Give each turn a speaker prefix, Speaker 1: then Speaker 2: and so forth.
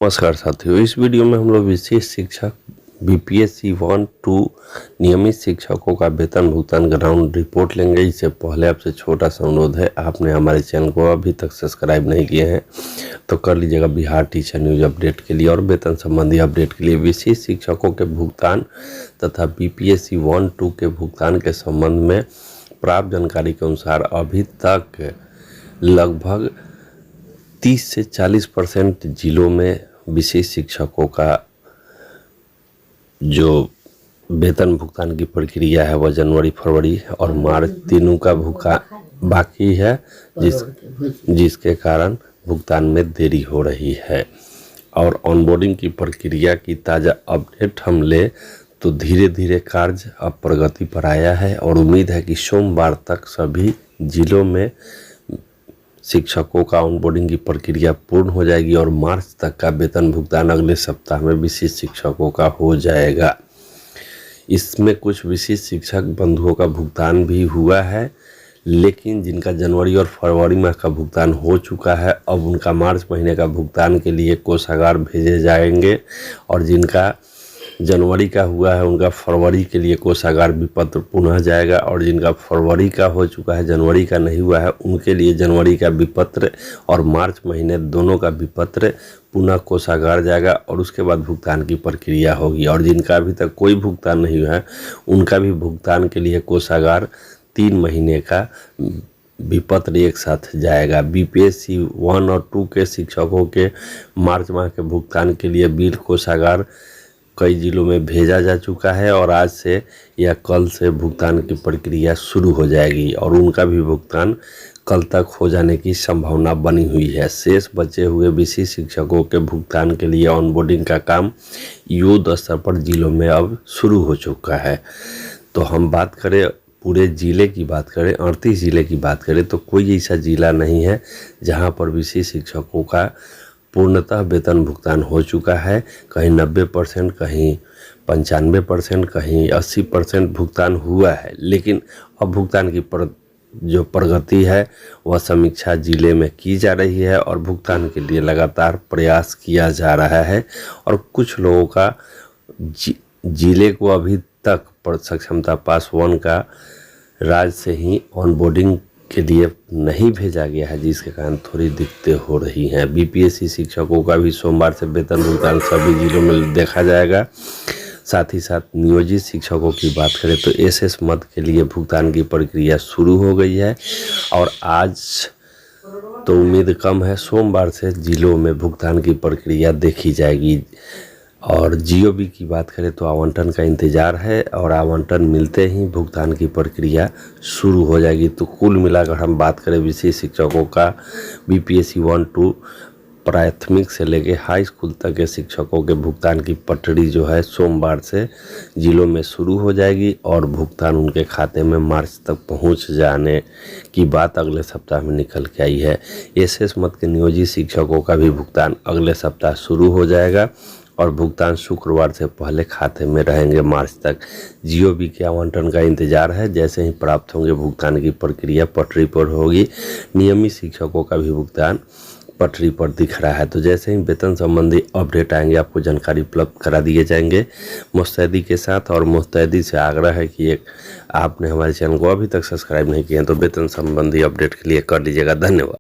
Speaker 1: नमस्कार साथियों, इस वीडियो में हम लोग विशेष शिक्षक बीपीएससी 1-2 नियमित शिक्षकों का वेतन भुगतान ग्राउंड रिपोर्ट लेंगे। इससे पहले आपसे छोटा सा अनुरोध है, आपने हमारे चैनल को अभी तक सब्सक्राइब नहीं किए हैं तो कर लीजिएगा। बिहार टीचर न्यूज अपडेट के लिए और वेतन संबंधी अपडेट के लिए विशेष शिक्षकों के भुगतान तथा बीपीएससी 1-2 के भुगतान के संबंध में प्राप्त जानकारी के अनुसार अभी तक लगभग 30 से 40% जिलों में विशेष शिक्षकों का जो वेतन भुगतान की प्रक्रिया है वह जनवरी, फरवरी और मार्च तीनों का भुगतान बाकी है, जिसके कारण भुगतान में देरी हो रही है। और ऑनबोर्डिंग की प्रक्रिया की ताज़ा अपडेट हम ले तो धीरे धीरे कार्य अब प्रगति पर आया है और उम्मीद है कि सोमवार तक सभी जिलों में शिक्षकों का ऑनबोर्डिंग की प्रक्रिया पूर्ण हो जाएगी और मार्च तक का वेतन भुगतान अगले सप्ताह में विशेष शिक्षकों का हो जाएगा। इसमें कुछ विशेष शिक्षक बंधुओं का भुगतान भी हुआ है, लेकिन जिनका जनवरी और फरवरी माह का भुगतान हो चुका है अब उनका मार्च महीने का भुगतान के लिए कोषागार भेजे जाएंगे और जिनका जनवरी का हुआ है उनका फरवरी के लिए कोषागार विपत्र पुनः जाएगा और जिनका फरवरी का हो चुका है जनवरी का नहीं हुआ है उनके लिए जनवरी का विपत्र और मार्च महीने दोनों का विपत्र पुनः कोषागार जाएगा और उसके बाद भुगतान की प्रक्रिया होगी। और जिनका अभी तक कोई भुगतान नहीं हुआ है उनका भी भुगतान के लिए कोषागार 3 महीने का विपत्र एक साथ जाएगा। बीपीएससी 1 और 2 के शिक्षकों के मार्च माह के भुगतान के लिए बिल कोषागार कई जिलों में भेजा जा चुका है और आज से या कल से भुगतान की प्रक्रिया शुरू हो जाएगी और उनका भी भुगतान कल तक हो जाने की संभावना बनी हुई है। शेष बचे हुए विशेष शिक्षकों के भुगतान के लिए ऑनबोर्डिंग का काम युद्ध स्तर पर जिलों में अब शुरू हो चुका है। तो हम बात करें पूरे ज़िले की बात करें, 38 ज़िले की बात करें तो कोई ऐसा ज़िला नहीं है जहां पर विशेष शिक्षकों का पूर्णतः वेतन भुगतान हो चुका है। कहीं 90%, कहीं 95%, कहीं 80% भुगतान हुआ है, लेकिन अब भुगतान की जो प्रगति है वह समीक्षा जिले में की जा रही है और भुगतान के लिए लगातार प्रयास किया जा रहा है। और कुछ लोगों का जिले को अभी तक सक्षमता पास 1 का राज्य से ही ऑनबोर्डिंग के लिए नहीं भेजा गया है, जिसके कारण थोड़ी दिक्कतें हो रही हैं। बीपीएससी शिक्षकों का भी सोमवार से वेतन भुगतान सभी जिलों में देखा जाएगा। साथ ही साथ नियोजित शिक्षकों की बात करें तो एसएस मद के लिए भुगतान की प्रक्रिया शुरू हो गई है और आज तो उम्मीद कम है, सोमवार से जिलों में भुगतान की प्रक्रिया देखी जाएगी। और जीओबी की बात करें तो आवंटन का इंतज़ार है और आवंटन मिलते ही भुगतान की प्रक्रिया शुरू हो जाएगी। तो कुल मिलाकर हम बात करें विशेष शिक्षकों का बीपीएससी 1-2 प्राथमिक से लेके हाई स्कूल तक के शिक्षकों के भुगतान की पटड़ी जो है सोमवार से जिलों में शुरू हो जाएगी और भुगतान उनके खाते में मार्च तक पहुंच जाने की बात अगले सप्ताह में निकल के आई है। एसएस मद के नियोजित शिक्षकों का भी भुगतान अगले सप्ताह शुरू हो जाएगा और भुगतान शुक्रवार से पहले खाते में रहेंगे मार्च तक। जीओबी के आवंटन का इंतजार है, जैसे ही प्राप्त होंगे भुगतान की प्रक्रिया पटरी पर होगी। नियमित शिक्षकों का भी भुगतान पटरी पर दिख रहा है। तो जैसे ही वेतन संबंधी अपडेट आएंगे आपको जानकारी उपलब्ध करा दिए जाएंगे मुस्तैदी के साथ। और मुस्तैदी से आग्रह है कि आपने हमारे चैनल को अभी तक सब्सक्राइब नहीं किया तो वेतन संबंधी अपडेट के लिए कर लीजिएगा। धन्यवाद।